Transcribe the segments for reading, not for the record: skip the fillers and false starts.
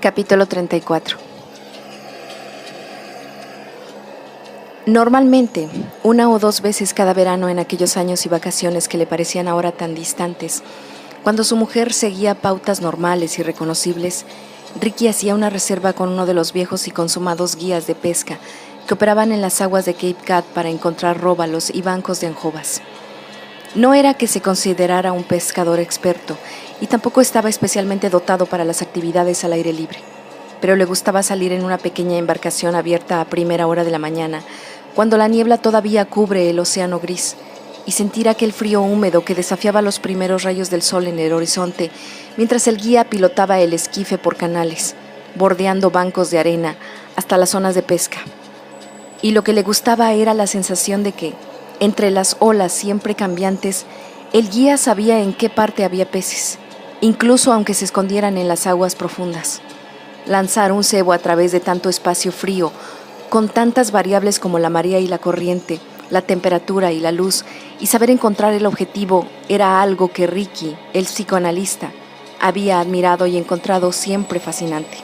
Capítulo 34. Normalmente, 1 o 2 veces cada verano en aquellos años y vacaciones que le parecían ahora tan distantes, cuando su mujer seguía pautas normales y reconocibles, Ricky hacía una reserva con uno de los viejos y consumados guías de pesca que operaban en las aguas de Cape Cod para encontrar róbalos y bancos de anjovas. No era que se considerara un pescador experto y tampoco estaba especialmente dotado para las actividades al aire libre, pero le gustaba salir en una pequeña embarcación abierta a primera hora de la mañana, cuando la niebla todavía cubre el océano gris, y sentir aquel frío húmedo que desafiaba los primeros rayos del sol en el horizonte, mientras el guía pilotaba el esquife por canales, bordeando bancos de arena hasta las zonas de pesca. Y lo que le gustaba era la sensación de que, entre las olas siempre cambiantes, el guía sabía en qué parte había peces, incluso aunque se escondieran en las aguas profundas. Lanzar un cebo a través de tanto espacio frío, con tantas variables como la marea y la corriente, la temperatura y la luz, y saber encontrar el objetivo, era algo que Ricky, el psicoanalista, había admirado y encontrado siempre fascinante.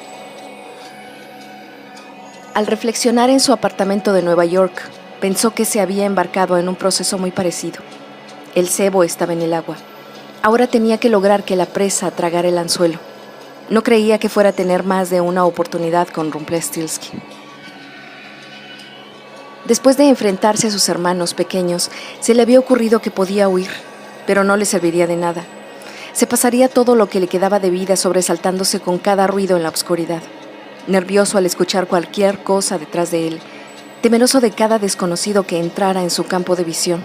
Al reflexionar en su apartamento de Nueva York, pensó que se había embarcado en un proceso muy parecido. El cebo estaba en el agua. Ahora tenía que lograr que la presa tragara el anzuelo. No creía que fuera a tener más de una oportunidad con Rumpelstiltskin. Después de enfrentarse a sus hermanos pequeños, se le había ocurrido que podía huir, pero no le serviría de nada. Se pasaría todo lo que le quedaba de vida sobresaltándose con cada ruido en la oscuridad, nervioso al escuchar cualquier cosa detrás de él, temeroso de cada desconocido que entrara en su campo de visión.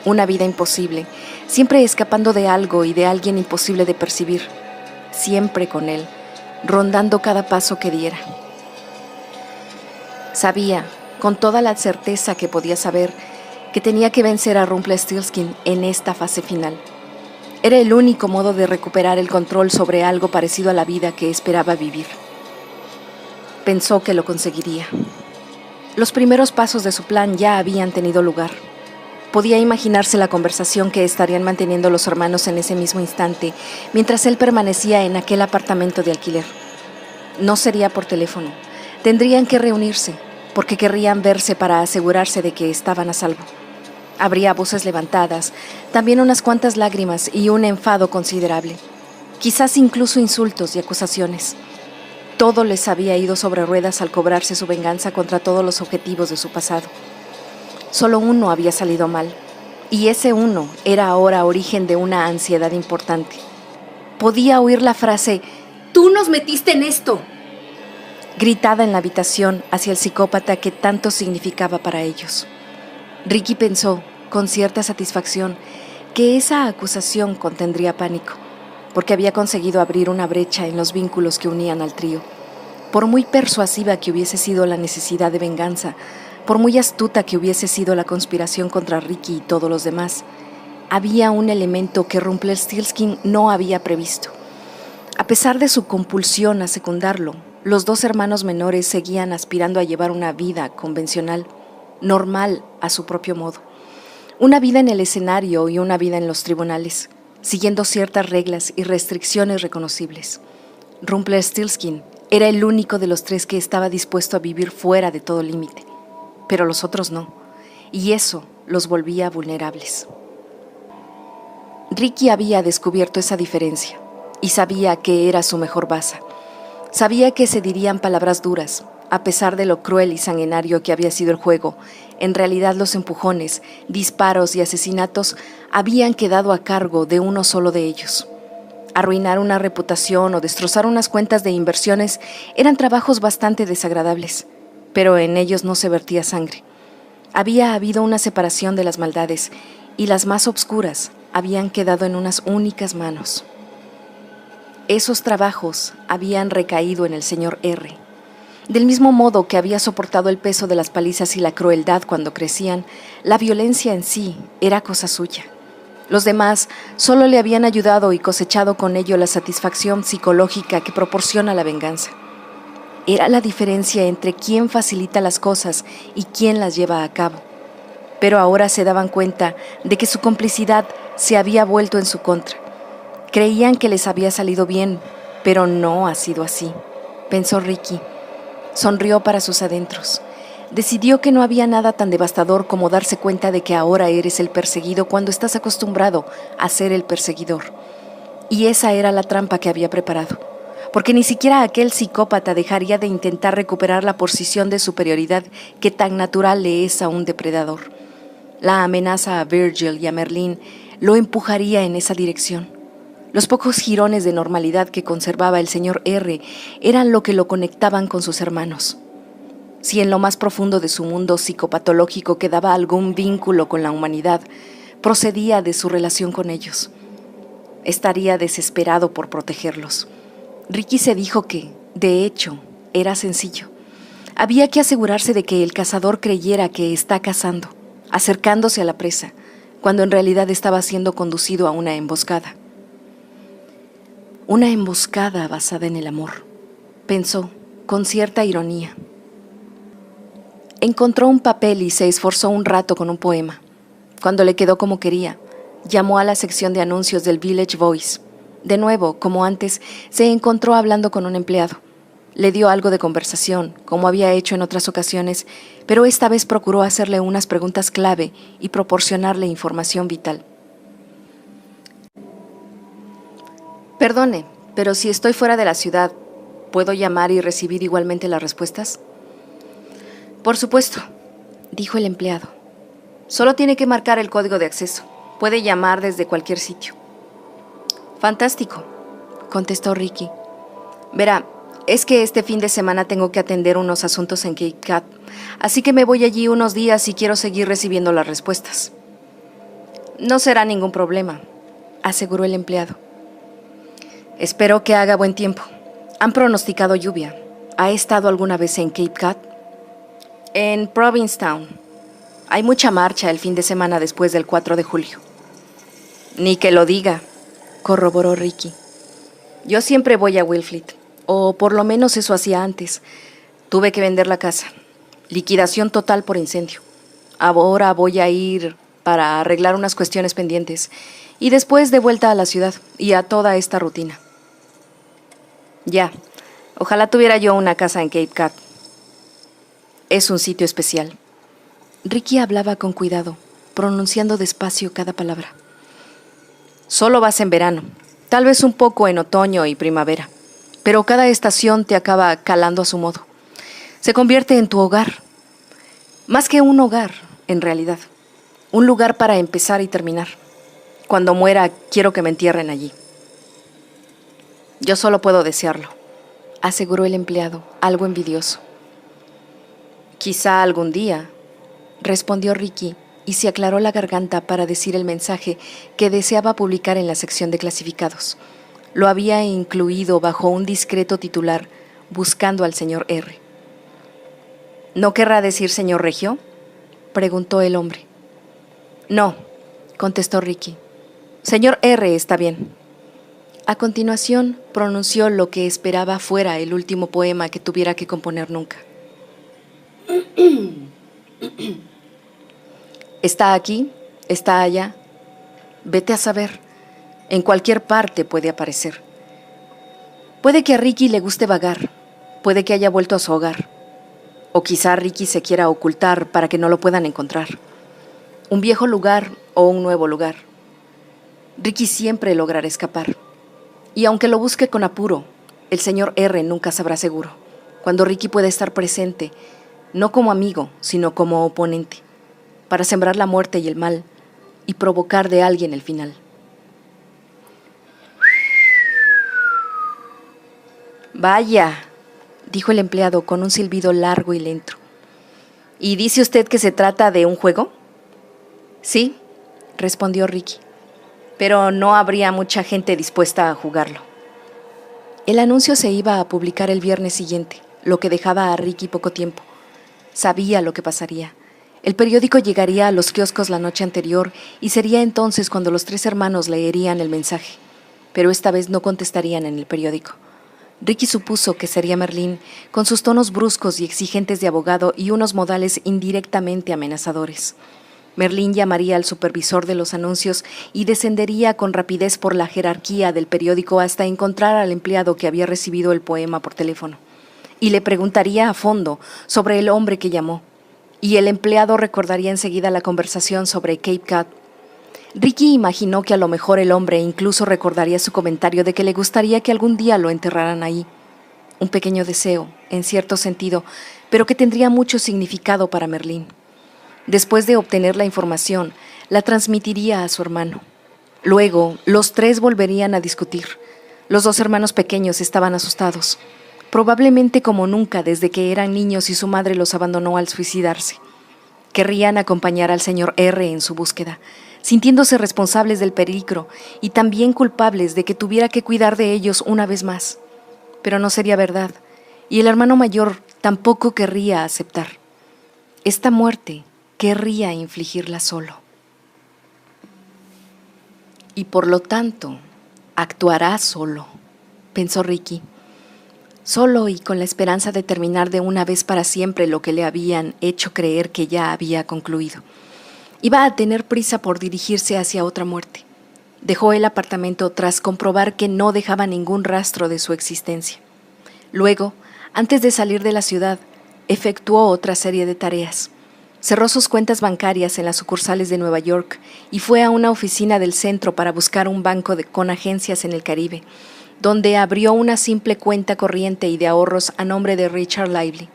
Una vida imposible, siempre escapando de algo y de alguien imposible de percibir, siempre con él, rondando cada paso que diera. Sabía, con toda la certeza que podía saber, que tenía que vencer a Rumpelstiltskin en esta fase final. Era el único modo de recuperar el control sobre algo parecido a la vida que esperaba vivir. Pensó que lo conseguiría. Los primeros pasos de su plan ya habían tenido lugar. Podía imaginarse la conversación que estarían manteniendo los hermanos en ese mismo instante, mientras él permanecía en aquel apartamento de alquiler. No sería por teléfono. Tendrían que reunirse, porque querrían verse para asegurarse de que estaban a salvo. Habría voces levantadas, también unas cuantas lágrimas y un enfado considerable. Quizás incluso insultos y acusaciones. Todo les había ido sobre ruedas al cobrarse su venganza contra todos los objetivos de su pasado. Solo uno había salido mal, y ese uno era ahora origen de una ansiedad importante. Podía oír la frase, «¡Tú nos metiste en esto!», gritada en la habitación hacia el psicópata que tanto significaba para ellos. Ricky pensó, con cierta satisfacción, que esa acusación contendría pánico, porque había conseguido abrir una brecha en los vínculos que unían al trío. Por muy persuasiva que hubiese sido la necesidad de venganza, por muy astuta que hubiese sido la conspiración contra Ricky y todos los demás, había un elemento que Rumpelstiltskin no había previsto. A pesar de su compulsión a secundarlo, los 2 hermanos menores seguían aspirando a llevar una vida convencional, normal a su propio modo. Una vida en el escenario y una vida en los tribunales, siguiendo ciertas reglas y restricciones reconocibles. Rumpelstiltskin era el único de los 3 que estaba dispuesto a vivir fuera de todo límite, pero los otros no, y eso los volvía vulnerables. Ricky había descubierto esa diferencia y sabía que era su mejor baza. Sabía que se dirían palabras duras, a pesar de lo cruel y sanguinario que había sido el juego. En realidad los empujones, disparos y asesinatos habían quedado a cargo de uno solo de ellos. Arruinar una reputación o destrozar unas cuentas de inversiones eran trabajos bastante desagradables, pero en ellos no se vertía sangre. Había habido una separación de las maldades y las más obscuras habían quedado en unas únicas manos. Esos trabajos habían recaído en el señor R. Del mismo modo que había soportado el peso de las palizas y la crueldad cuando crecían, la violencia en sí era cosa suya. Los demás solo le habían ayudado y cosechado con ello la satisfacción psicológica que proporciona la venganza. Era la diferencia entre quién facilita las cosas y quién las lleva a cabo. Pero ahora se daban cuenta de que su complicidad se había vuelto en su contra. Creían que les había salido bien, pero no ha sido así. pensó Ricky. Sonrió para sus adentros. Decidió que no había nada tan devastador como darse cuenta de que ahora eres el perseguido cuando estás acostumbrado a ser el perseguidor. Y esa era la trampa que había preparado, porque ni siquiera aquel psicópata dejaría de intentar recuperar la posición de superioridad que tan natural le es a un depredador. La amenaza a Virgil y a Merlín lo empujaría en esa dirección. Los pocos jirones de normalidad que conservaba el señor R eran lo que lo conectaban con sus hermanos. Si en lo más profundo de su mundo psicopatológico quedaba algún vínculo con la humanidad, procedía de su relación con ellos. Estaría desesperado por protegerlos. Ricky se dijo que, de hecho, era sencillo. Había que asegurarse de que el cazador creyera que está cazando, acercándose a la presa, cuando en realidad estaba siendo conducido a una emboscada. Una emboscada basada en el amor, pensó, con cierta ironía. Encontró un papel y se esforzó un rato con un poema. Cuando le quedó como quería, llamó a la sección de anuncios del Village Voice. De nuevo, como antes, se encontró hablando con un empleado. Le dio algo de conversación, como había hecho en otras ocasiones, pero esta vez procuró hacerle unas preguntas clave y proporcionarle información vital. Perdone, pero si estoy fuera de la ciudad, ¿puedo llamar y recibir igualmente las respuestas? Por supuesto, dijo el empleado. Solo tiene que marcar el código de acceso. Puede llamar desde cualquier sitio. Fantástico, contestó Ricky. Verá, es que este fin de semana tengo que atender unos asuntos en Cape Cod, así que me voy allí unos días y quiero seguir recibiendo las respuestas. No será ningún problema, aseguró el empleado. Espero que haga buen tiempo. Han pronosticado lluvia. ¿Ha estado alguna vez en Cape Cod? En Provincetown. Hay mucha marcha el fin de semana después del 4 de julio. Ni que lo diga, corroboró Ricky. Yo siempre voy a Wellfleet, o por lo menos eso hacía antes. Tuve que vender la casa. Liquidación total por incendio. Ahora voy a ir para arreglar unas cuestiones pendientes y después de vuelta a la ciudad y a toda esta rutina. Ya, ojalá tuviera yo una casa en Cape Cod. Es un sitio especial. Ricky hablaba con cuidado, pronunciando despacio cada palabra. Solo vas en verano, tal vez un poco en otoño y primavera, pero cada estación te acaba calando a su modo. Se convierte en tu hogar. Más que un hogar, en realidad. Un lugar para empezar y terminar. Cuando muera, quiero que me entierren allí. Yo solo puedo desearlo, aseguró el empleado, algo envidioso. Quizá algún día, respondió Ricky, y se aclaró la garganta para decir el mensaje que deseaba publicar en la sección de clasificados. Lo había incluido bajo un discreto titular, buscando al señor R. ¿No querrá decir señor Regio?, preguntó el hombre. No, contestó Ricky. Señor R está bien. A continuación, pronunció lo que esperaba fuera el último poema que tuviera que componer nunca. Está aquí, está allá. Vete a saber. En cualquier parte puede aparecer. Puede que a Ricky le guste vagar. Puede que haya vuelto a su hogar. O quizá Ricky se quiera ocultar para que no lo puedan encontrar. Un viejo lugar o un nuevo lugar. Ricky siempre logrará escapar. Y aunque lo busque con apuro, el señor R nunca sabrá seguro. Cuando Ricky puede estar presente, no como amigo, sino como oponente, para sembrar la muerte y el mal y provocar de alguien el final. Vaya, dijo el empleado con un silbido largo y lento. ¿Y dice usted que se trata de un juego? Sí, respondió Ricky, pero no habría mucha gente dispuesta a jugarlo. El anuncio se iba a publicar el viernes siguiente, lo que dejaba a Ricky poco tiempo. Sabía lo que pasaría. El periódico llegaría a los kioscos la noche anterior y sería entonces cuando los tres hermanos leerían el mensaje. Pero esta vez no contestarían en el periódico. Ricky supuso que sería Merlín, con sus tonos bruscos y exigentes de abogado y unos modales indirectamente amenazadores. Merlín llamaría al supervisor de los anuncios y descendería con rapidez por la jerarquía del periódico hasta encontrar al empleado que había recibido el poema por teléfono. y le preguntaría a fondo sobre el hombre que llamó, y el empleado recordaría enseguida la conversación sobre Cape Cod. Ricky imaginó que a lo mejor el hombre incluso recordaría su comentario de que le gustaría que algún día lo enterraran ahí. Un pequeño deseo, en cierto sentido, pero que tendría mucho significado para Merlín. Después de obtener la información, la transmitiría a su hermano. Luego, los tres volverían a discutir. Los dos hermanos pequeños estaban asustados, probablemente como nunca desde que eran niños y su madre los abandonó al suicidarse. Querrían acompañar al señor R en su búsqueda, sintiéndose responsables del peligro y también culpables de que tuviera que cuidar de ellos una vez más. Pero no sería verdad, y el hermano mayor tampoco querría aceptar. Esta muerte querría infligirla solo. Y por lo tanto, actuará solo, pensó Ricky. Solo y con la esperanza de terminar de una vez para siempre lo que le habían hecho creer que ya había concluido. Iba a tener prisa por dirigirse hacia otra muerte. Dejó el apartamento tras comprobar que no dejaba ningún rastro de su existencia. Luego, antes de salir de la ciudad, efectuó otra serie de tareas. Cerró sus cuentas bancarias en las sucursales de Nueva York y fue a una oficina del centro para buscar un banco con agencias en el Caribe, donde abrió una simple cuenta corriente y de ahorros a nombre de Richard Lively.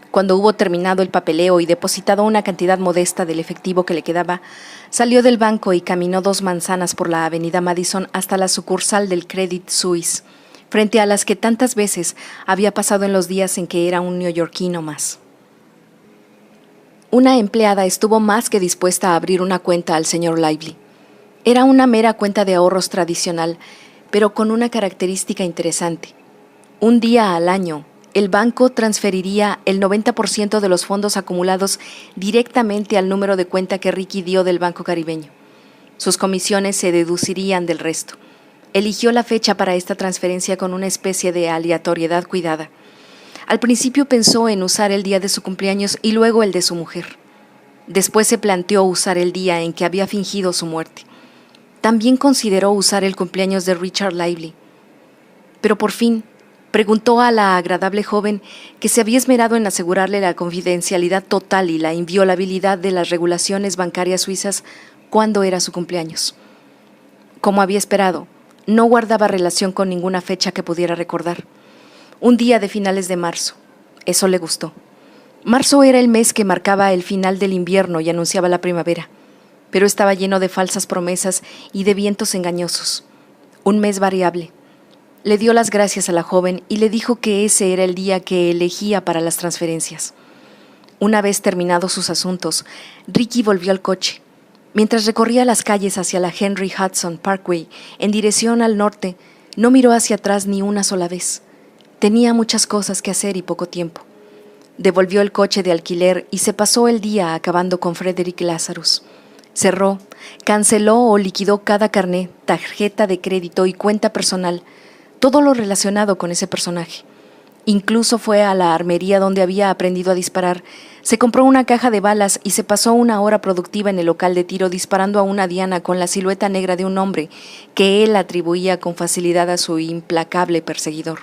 Cuando hubo terminado el papeleo y depositado una cantidad modesta del efectivo que le quedaba, salió del banco y caminó 2 manzanas por la avenida Madison hasta la sucursal del Credit Suisse, frente a las que tantas veces había pasado en los días en que era un neoyorquino más. Una empleada estuvo más que dispuesta a abrir una cuenta al señor Lively. Era una mera cuenta de ahorros tradicional, pero con una característica interesante. Un día al año, el banco transferiría el 90% de los fondos acumulados directamente al número de cuenta que Ricky dio del Banco Caribeño. Sus comisiones se deducirían del resto. Eligió la fecha para esta transferencia con una especie de aleatoriedad cuidada. Al principio pensó en usar el día de su cumpleaños y luego el de su mujer. Después se planteó usar el día en que había fingido su muerte. También consideró usar el cumpleaños de Richard Lively. Pero por fin preguntó a la agradable joven que se había esmerado en asegurarle la confidencialidad total y la inviolabilidad de las regulaciones bancarias suizas cuándo era su cumpleaños. Como había esperado, no guardaba relación con ninguna fecha que pudiera recordar. Un día de finales de marzo. Eso le gustó. Marzo era el mes que marcaba el final del invierno y anunciaba la primavera, pero estaba lleno de falsas promesas y de vientos engañosos. Un mes variable. Le dio las gracias a la joven y le dijo que ese era el día que elegía para las transferencias. Una vez terminados sus asuntos, Ricky volvió al coche. Mientras recorría las calles hacia la Henry Hudson Parkway en dirección al norte, no miró hacia atrás ni una sola vez. Tenía muchas cosas que hacer y poco tiempo. Devolvió el coche de alquiler y se pasó el día acabando con Frederick Lazarus. Cerró, canceló o liquidó cada carné, tarjeta de crédito y cuenta personal, todo lo relacionado con ese personaje. Incluso fue a la armería donde había aprendido a disparar, se compró una caja de balas y se pasó una hora productiva en el local de tiro disparando a una diana con la silueta negra de un hombre que él atribuía con facilidad a su implacable perseguidor.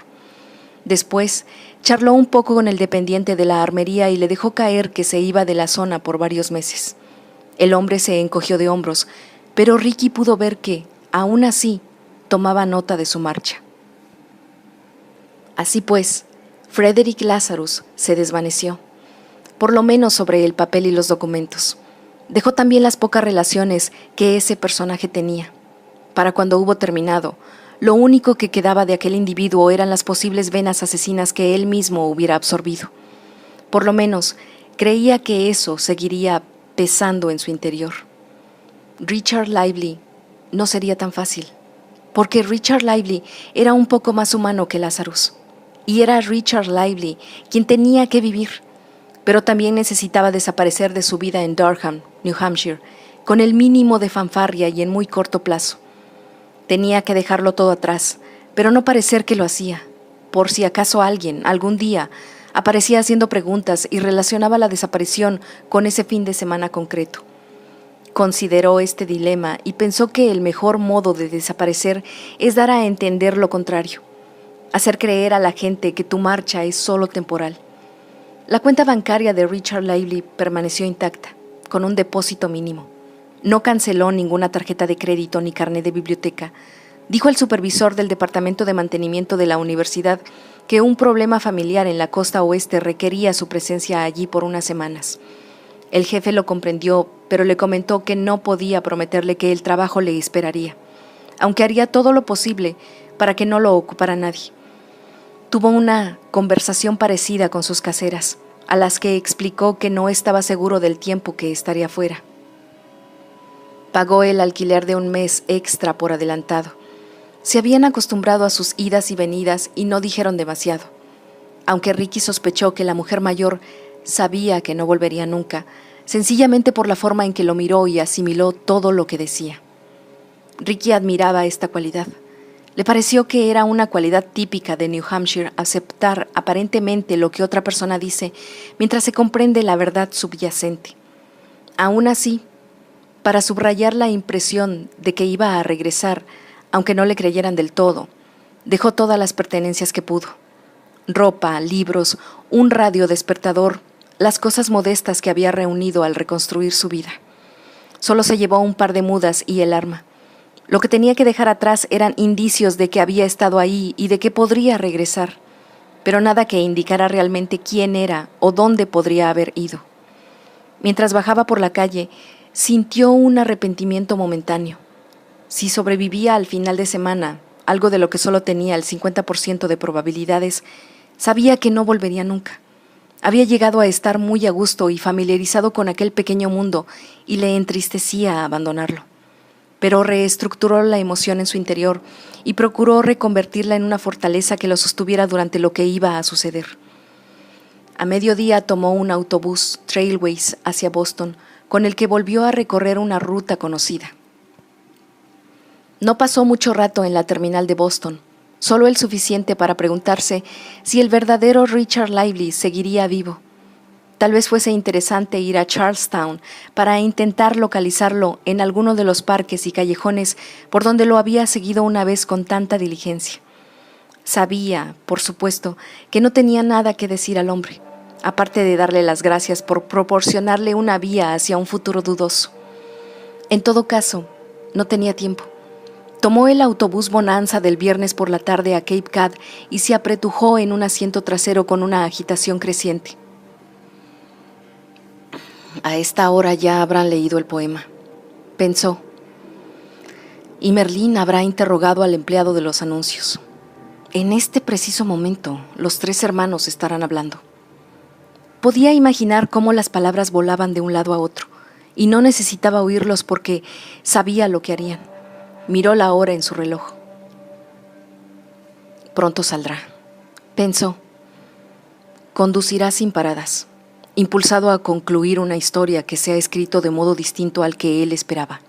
Después, charló un poco con el dependiente de la armería y le dejó caer que se iba de la zona por varios meses. El hombre se encogió de hombros, pero Ricky pudo ver que, aún así, tomaba nota de su marcha. Así pues, Frederick Lazarus se desvaneció, por lo menos sobre el papel y los documentos. Dejó también las pocas relaciones que ese personaje tenía. Para cuando hubo terminado, lo único que quedaba de aquel individuo eran las posibles venas asesinas que él mismo hubiera absorbido. Por lo menos, creía que eso seguiría pesando en su interior. Richard Lively no sería tan fácil, porque Richard Lively era un poco más humano que Lazarus, y era Richard Lively quien tenía que vivir, pero también necesitaba desaparecer de su vida en Durham, New Hampshire, con el mínimo de fanfarria y en muy corto plazo. Tenía que dejarlo todo atrás, pero no parecer que lo hacía, por si acaso alguien, algún día, aparecía haciendo preguntas y relacionaba la desaparición con ese fin de semana concreto. Consideró este dilema y pensó que el mejor modo de desaparecer es dar a entender lo contrario. hacer creer a la gente que tu marcha es solo temporal. La cuenta bancaria de Richard Lively permaneció intacta, con un depósito mínimo. No canceló ninguna tarjeta de crédito ni carnet de biblioteca. Dijo el supervisor del Departamento de Mantenimiento de la universidad que un problema familiar en la costa oeste requería su presencia allí por unas semanas. El jefe lo comprendió, pero le comentó que no podía prometerle que el trabajo le esperaría, aunque haría todo lo posible para que no lo ocupara nadie. Tuvo una conversación parecida con sus caseras, a las que explicó que no estaba seguro del tiempo que estaría fuera. Pagó el alquiler de un mes extra por adelantado. Se habían acostumbrado a sus idas y venidas y no dijeron demasiado. Aunque Ricky sospechó que la mujer mayor sabía que no volvería nunca, sencillamente por la forma en que lo miró y asimiló todo lo que decía. Ricky admiraba esta cualidad. Le pareció que era una cualidad típica de New Hampshire aceptar aparentemente lo que otra persona dice mientras se comprende la verdad subyacente. Aún así, para subrayar la impresión de que iba a regresar, aunque no le creyeran del todo, dejó todas las pertenencias que pudo. Ropa, libros, un radio despertador, las cosas modestas que había reunido al reconstruir su vida. Solo se llevó un par de mudas y el arma. Lo que tenía que dejar atrás eran indicios de que había estado ahí y de que podría regresar, pero nada que indicara realmente quién era o dónde podría haber ido. Mientras bajaba por la calle, sintió un arrepentimiento momentáneo. Si sobrevivía al final de semana, algo de lo que solo tenía el 50% de probabilidades, sabía que no volvería nunca. Había llegado a estar muy a gusto y familiarizado con aquel pequeño mundo y le entristecía abandonarlo. Pero reestructuró la emoción en su interior y procuró reconvertirla en una fortaleza que lo sostuviera durante lo que iba a suceder. A mediodía tomó un autobús Trailways hacia Boston, con el que volvió a recorrer una ruta conocida. No pasó mucho rato en la terminal de Boston, solo el suficiente para preguntarse si el verdadero Richard Lively seguiría vivo. Tal vez fuese interesante ir a Charlestown para intentar localizarlo en alguno de los parques y callejones por donde lo había seguido una vez con tanta diligencia. Sabía, por supuesto, que no tenía nada que decir al hombre, aparte de darle las gracias por proporcionarle una vía hacia un futuro dudoso. En todo caso, no tenía tiempo. Tomó el autobús Bonanza del viernes por la tarde a Cape Cod y se apretujó en un asiento trasero con una agitación creciente. A esta hora ya habrán leído el poema, pensó, y Merlín habrá interrogado al empleado de los anuncios. En este preciso momento, los tres hermanos estarán hablando. Podía imaginar cómo las palabras volaban de un lado a otro, y no necesitaba oírlos porque sabía lo que harían. Miró la hora en su reloj. Pronto saldrá, pensó. Conducirá sin paradas, impulsado a concluir una historia que se ha escrito de modo distinto al que él esperaba.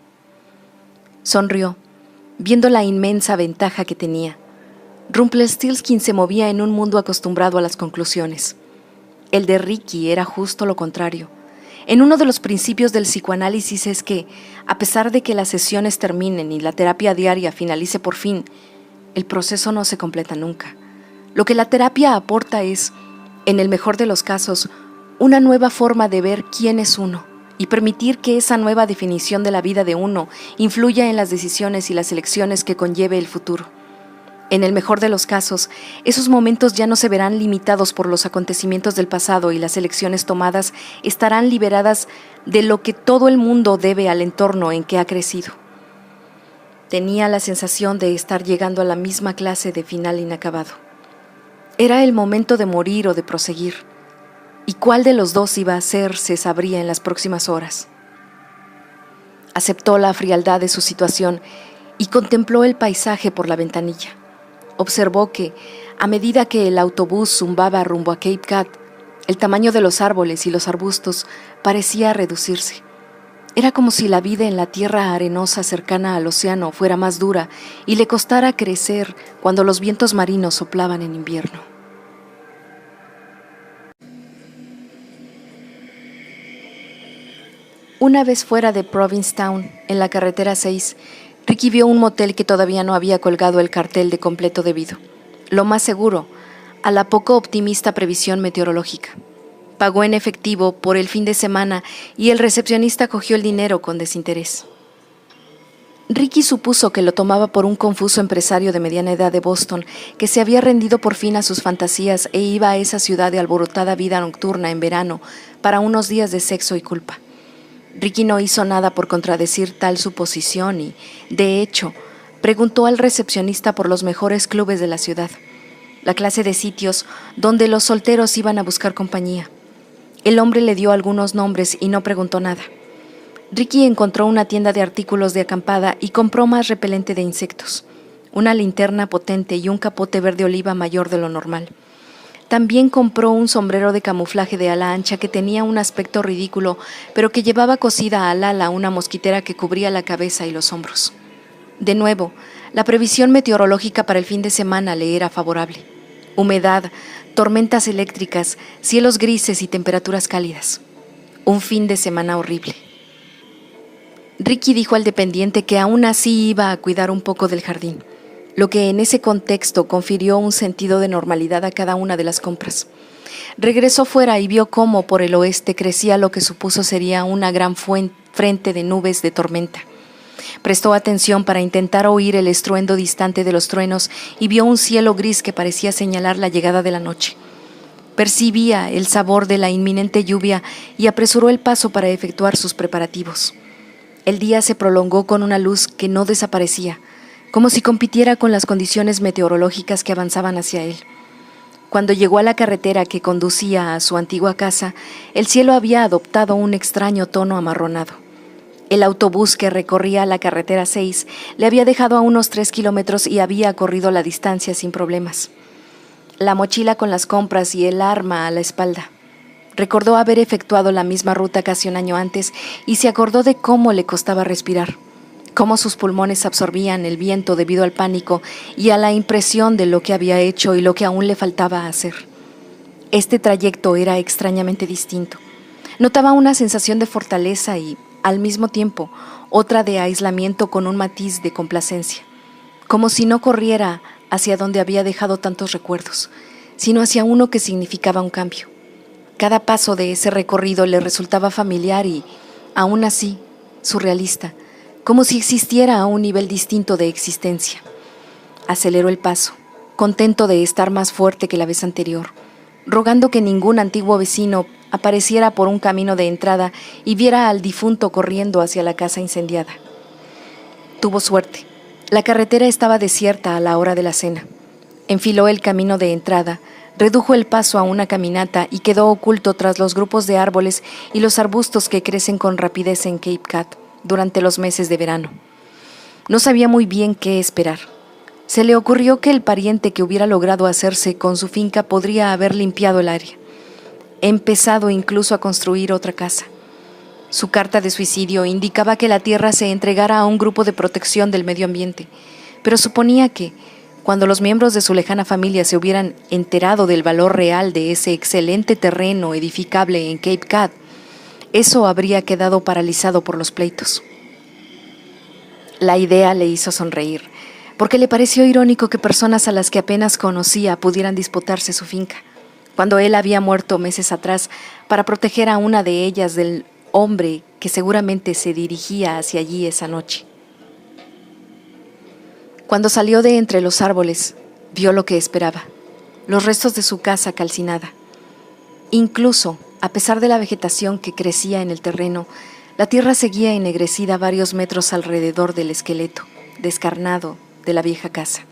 Sonrió, viendo la inmensa ventaja que tenía. Rumpelstiltskin se movía en un mundo acostumbrado a las conclusiones. El de Ricky era justo lo contrario. En uno de los principios del psicoanálisis es que, a pesar de que las sesiones terminen y la terapia diaria finalice por fin, el proceso no se completa nunca. Lo que la terapia aporta es, en el mejor de los casos, una nueva forma de ver quién es uno y permitir que esa nueva definición de la vida de uno influya en las decisiones y las elecciones que conlleve el futuro. En el mejor de los casos, esos momentos ya no se verán limitados por los acontecimientos del pasado y las elecciones tomadas estarán liberadas de lo que todo el mundo debe al entorno en que ha crecido. Tenía la sensación de estar llegando a la misma clase de final inacabado. Era el momento de morir o de proseguir. ¿Y cuál de los dos iba a ser se sabría en las próximas horas? Aceptó la frialdad de su situación y contempló el paisaje por la ventanilla. Observó que, a medida que el autobús zumbaba rumbo a Cape Cod, el tamaño de los árboles y los arbustos parecía reducirse. Era como si la vida en la tierra arenosa cercana al océano fuera más dura y le costara crecer cuando los vientos marinos soplaban en invierno. Una vez fuera de Provincetown, en la carretera 6, Ricky vio un motel que todavía no había colgado el cartel de completo debido. Lo más seguro, a la poco optimista previsión meteorológica. Pagó en efectivo por el fin de semana y el recepcionista cogió el dinero con desinterés. Ricky supuso que lo tomaba por un confuso empresario de mediana edad de Boston que se había rendido por fin a sus fantasías e iba a esa ciudad de alborotada vida nocturna en verano para unos días de sexo y culpa. Ricky no hizo nada por contradecir tal suposición y, de hecho, preguntó al recepcionista por los mejores clubes de la ciudad, la clase de sitios donde los solteros iban a buscar compañía. El hombre le dio algunos nombres y no preguntó nada. Ricky encontró una tienda de artículos de acampada y compró más repelente de insectos, una linterna potente y un capote verde oliva mayor de lo normal. También compró un sombrero de camuflaje de ala ancha que tenía un aspecto ridículo, pero que llevaba cosida al ala una mosquitera que cubría la cabeza y los hombros. De nuevo, la previsión meteorológica para el fin de semana le era favorable. Humedad, tormentas eléctricas, cielos grises y temperaturas cálidas. Un fin de semana horrible. Ricky dijo al dependiente que aún así iba a cuidar un poco del jardín, lo que en ese contexto confirió un sentido de normalidad a cada una de las compras. Regresó fuera y vio cómo por el oeste crecía lo que supuso sería una gran frente de nubes de tormenta. Prestó atención para intentar oír el estruendo distante de los truenos y vio un cielo gris que parecía señalar la llegada de la noche. Percibía el sabor de la inminente lluvia y apresuró el paso para efectuar sus preparativos. El día se prolongó con una luz que no desaparecía, como si compitiera con las condiciones meteorológicas que avanzaban hacia él. Cuando llegó a la carretera que conducía a su antigua casa, el cielo había adoptado un extraño tono amarronado. El autobús que recorría la carretera 6 le había dejado a unos 3 kilómetros y había corrido la distancia sin problemas. La mochila con las compras y el arma a la espalda. Recordó haber efectuado la misma ruta casi un año antes y se acordó de cómo le costaba respirar, cómo sus pulmones absorbían el viento debido al pánico y a la impresión de lo que había hecho y lo que aún le faltaba hacer. Este trayecto era extrañamente distinto. Notaba una sensación de fortaleza y, al mismo tiempo, otra de aislamiento con un matiz de complacencia, como si no corriera hacia donde había dejado tantos recuerdos, sino hacia uno que significaba un cambio. Cada paso de ese recorrido le resultaba familiar y, aún así, surrealista, como si existiera a un nivel distinto de existencia. Aceleró el paso, contento de estar más fuerte que la vez anterior, rogando que ningún antiguo vecino apareciera por un camino de entrada y viera al difunto corriendo hacia la casa incendiada. Tuvo suerte. La carretera estaba desierta a la hora de la cena. Enfiló el camino de entrada, redujo el paso a una caminata y quedó oculto tras los grupos de árboles y los arbustos que crecen con rapidez en Cape Cod durante los meses de verano. No sabía muy bien qué esperar. Se le ocurrió que el pariente que hubiera logrado hacerse con su finca podría haber limpiado el área, empezado incluso a construir otra casa. Su carta de suicidio indicaba que la tierra se entregara a un grupo de protección del medio ambiente, pero suponía que, cuando los miembros de su lejana familia se hubieran enterado del valor real de ese excelente terreno edificable en Cape Cod, eso habría quedado paralizado por los pleitos. La idea le hizo sonreír, porque le pareció irónico que personas a las que apenas conocía pudieran disputarse su finca, cuando él había muerto meses atrás para proteger a una de ellas del hombre que seguramente se dirigía hacia allí esa noche. Cuando salió de entre los árboles, vio lo que esperaba, los restos de su casa calcinada. Incluso, a pesar de la vegetación que crecía en el terreno, la tierra seguía ennegrecida varios metros alrededor del esqueleto, descarnado, de la vieja casa.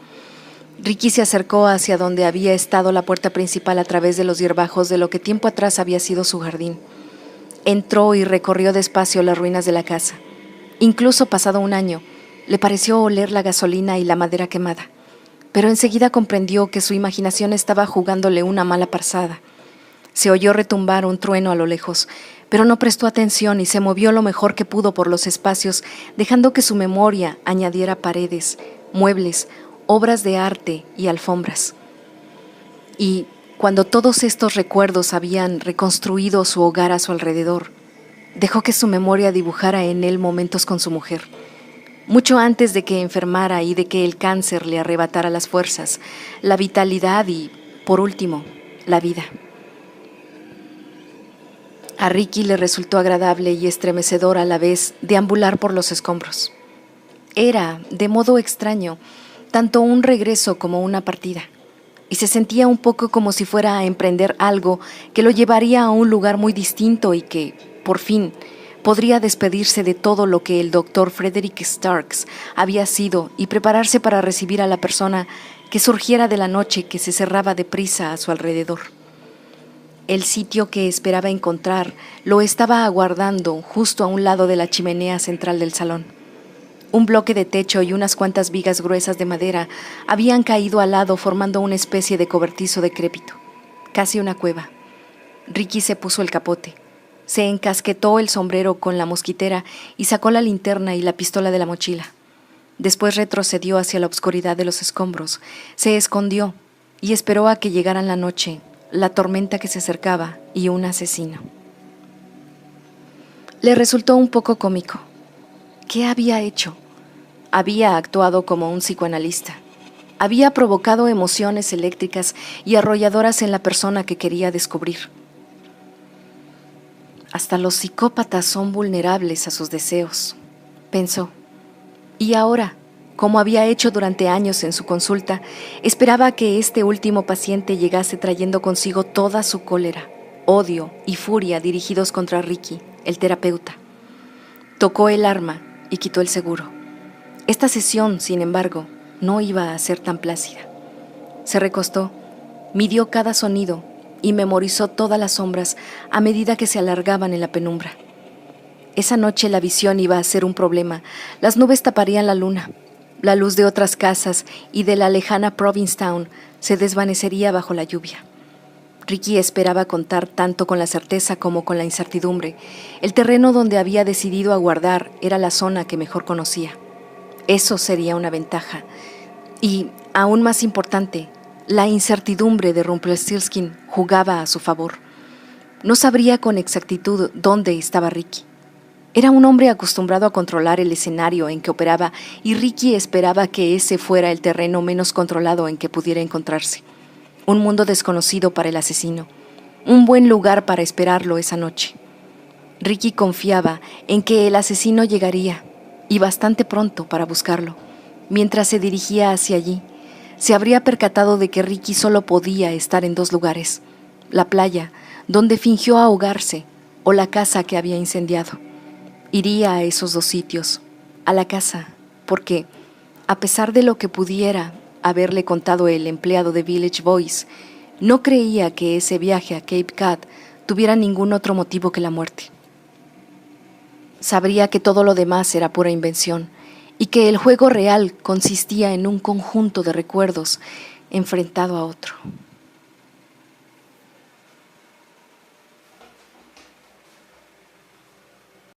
Ricky se acercó hacia donde había estado la puerta principal a través de los hierbajos de lo que tiempo atrás había sido su jardín. Entró y recorrió despacio las ruinas de la casa. Incluso pasado un año, le pareció oler la gasolina y la madera quemada, pero enseguida comprendió que su imaginación estaba jugándole una mala pasada. Se oyó retumbar un trueno a lo lejos, pero no prestó atención y se movió lo mejor que pudo por los espacios, dejando que su memoria añadiera paredes, muebles, obras de arte y alfombras. Y cuando todos estos recuerdos habían reconstruido su hogar a su alrededor, dejó que su memoria dibujara en él momentos con su mujer. mucho antes de que enfermara y de que el cáncer le arrebatara las fuerzas, la vitalidad y, por último, la vida. A Ricky le resultó agradable y estremecedor a la vez deambular por los escombros. Era, de modo extraño, tanto un regreso como una partida, y se sentía un poco como si fuera a emprender algo que lo llevaría a un lugar muy distinto y que, por fin, podría despedirse de todo lo que el doctor Frederick Starks había sido y prepararse para recibir a la persona que surgiera de la noche que se cerraba deprisa a su alrededor. El sitio que esperaba encontrar lo estaba aguardando justo a un lado de la chimenea central del salón. Un bloque de techo y unas cuantas vigas gruesas de madera habían caído al lado formando una especie de cobertizo decrépito, casi una cueva. Ricky se puso el capote, se encasquetó el sombrero con la mosquitera y sacó la linterna y la pistola de la mochila. Después retrocedió hacia la oscuridad de los escombros, se escondió y esperó a que llegaran la noche, la tormenta que se acercaba y un asesino. Le resultó un poco cómico. ¿Qué había hecho? Había actuado como un psicoanalista. Había provocado emociones eléctricas y arrolladoras en la persona que quería descubrir. Hasta los psicópatas son vulnerables a sus deseos, pensó. Y ahora, como había hecho durante años en su consulta, esperaba que este último paciente llegase trayendo consigo toda su cólera, odio y furia dirigidos contra Ricky, el terapeuta. Tocó el arma y quitó el seguro. Esta sesión, sin embargo, no iba a ser tan plácida. Se recostó, midió cada sonido y memorizó todas las sombras a medida que se alargaban en la penumbra. Esa noche la visión iba a ser un problema. Las nubes taparían la luna. La luz de otras casas y de la lejana Provincetown se desvanecería bajo la lluvia. Ricky esperaba contar tanto con la certeza como con la incertidumbre. El terreno donde había decidido aguardar era la zona que mejor conocía. Eso sería una ventaja. Y, aún más importante, la incertidumbre de Rumpelstiltskin jugaba a su favor. No sabría con exactitud dónde estaba Ricky. Era un hombre acostumbrado a controlar el escenario en que operaba y Ricky esperaba que ese fuera el terreno menos controlado en que pudiera encontrarse. Un mundo desconocido para el asesino. Un buen lugar para esperarlo esa noche. Ricky confiaba en que el asesino llegaría, y bastante pronto para buscarlo. Mientras se dirigía hacia allí, se habría percatado de que Ricky solo podía estar en dos lugares: la playa, donde fingió ahogarse, o la casa que había incendiado. Iría a esos dos sitios, a la casa, porque, a pesar de lo que pudiera haberle contado el empleado de Village Voice, no creía que ese viaje a Cape Cod tuviera ningún otro motivo que la muerte. Sabría que todo lo demás era pura invención y que el juego real consistía en un conjunto de recuerdos enfrentado a otro.